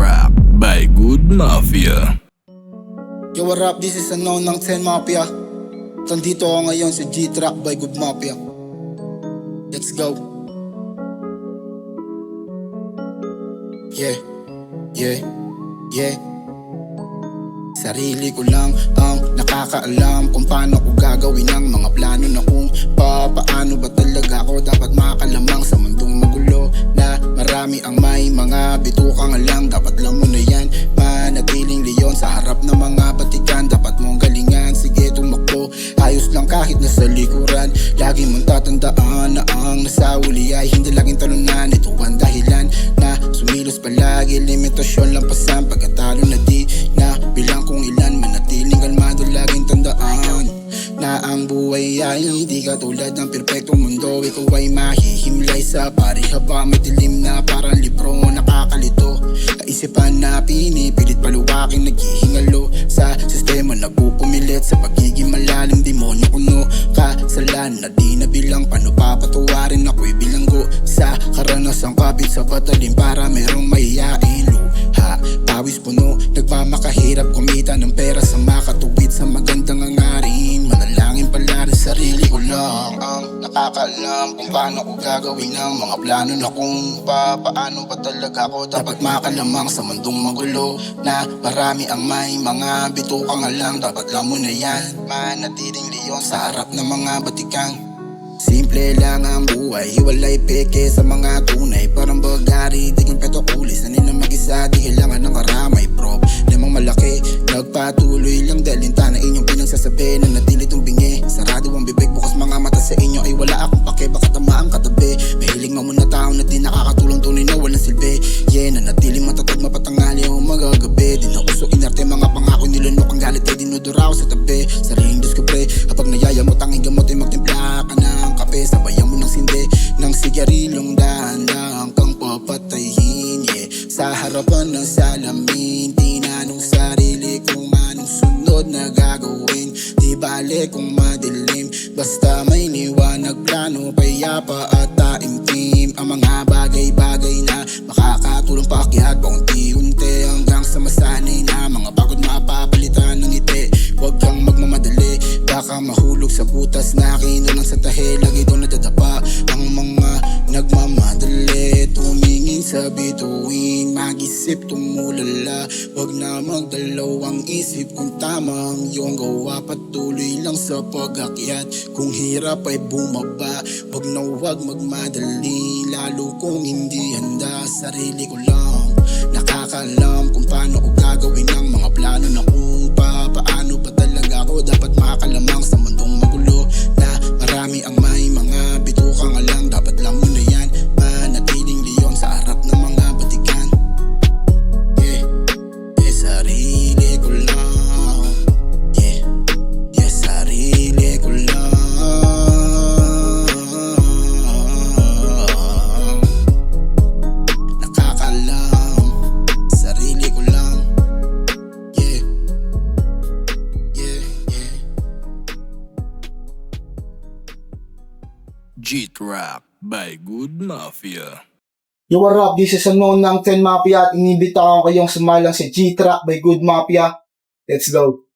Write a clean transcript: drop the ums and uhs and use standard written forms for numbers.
G-Track by Good Mafia. Yo, what up? This is Unknown ng 10 Mafia. Nandito ako ngayon sa G-Track by Good Mafia. Let's go. Yeah, yeah, yeah. Sarili ko lang ang nakakaalam kung paano ko gagawin ang mga plano na kung paano ba talaga ako dapat makalamang sa mundong magulo na marami ang may mga bitukang alam. Dapat lang mo na yan, manatiling leon sa harap ng mga batikan. Dapat mong galingan, sige tumakbo, ayos lang kahit nasa likuran. Lagi mong tatandaan na ang nasa uli ay hindi laging talunan. Ito ang dahilan na sumilos palagi, limitasyon lang pasan pagkatalo na di na bilang kung ilan, manatiling kalmado, laging tandaan na ang buhay ay hindi katulad ng perpektong mundo. Ikaw ay mahihimlay sa parihaba, may dilim na parang libro nakakalito. Kaisipan na pinipilit paluwakin, naghihingalo sa sistema, nagpupumilit sa pagiging malalim. Demonyo kuno kasalanan na di na bilang, paano papatuwarin ako'y bilanggo sa karanasang kapit sa patalim para merong mahihain luha. Pawis puno, nagmamakahirap kumita ng pera sa makatuwid sa magandang hangarin. Manalangin pala rin sarili ko lang ang nakakaalam kung paano ko gagawin ang mga plano na kung paano ba talaga ako dapat makalamang sa mundong magulo na marami ang may mga bitukang alam. Dapat lang mo na yan, manatiling leon sa harap ng mga batikan. Simple lang ang buhay, hiwalay peke sa mga tunay. Parang bagari, di kang peto ulis. Sanay na mag-isa, di kailangan ng karamay. Problemang malaki, nagpatuloy lang dahil hinta na inyong pinagsasabi na natili itong bingi. Sarado ang bibig, bukas mga mata sa inyo ay wala akong pake, baka tamaan katabi. Mahiling mamuna tao na di nakakatulong, tunay na walang silbi. Yeah, nanatiling matatag, mapatangali o magagabi. Di na uso inarte, mga pangako nilunok ang galit ay dinudura ko sa tabi. Sariling diskubre, kapag nayaya mo tanging gamot ay magtimpla ka ng kape. Sabayan mo ng sindi ng sigarilong, dahan-dahan kang papatayin. Yeah, sa harapan ng salamin, tinanong sarili kung anong sunod na gagawin. Di bale kung madilim, basta may liwanag, plano, payapa at taimtim. Ang mga bagay-bagay na makakatulong paakyat paunti-unti hanggang sa masanay na mga pagod mapapalitan ng ngiti. Huwag kang magmamadali, baka mahulog sa butas na kinulang sa tahe. Lagi doon nadadapa ang mga nagmamadali, tumingin sa bituin, mag-isip tumulala. Huwag na magdalawang isip kung tama ang iyong gawa. Patuloy lang sa pag-akyat, kung hirap ay bumaba. Huwag na huwag magmadali, lalo kung hindi handa. Sarili ko lang nakakaalam kung paano ko gagawin ang mga plano na kung paano ba talaga ako dapat makalamang sa mundong magulo na marami ang may mga bitukang alam. Dapat lang mo na yan, manatiling leon sa harap ng mga batikan. Yeah, yeah, sarili ko lang. Yeah, yeah, sarili ko lang. Nakakaalam, sarili ko lang. Yeah, yeah, yeah. G-Track by Good Mafia. Yo, what up? This is Unknown ng 10 Mafia at inibita ko kayong sumalang sa G-Track by Good Mafia. Let's go.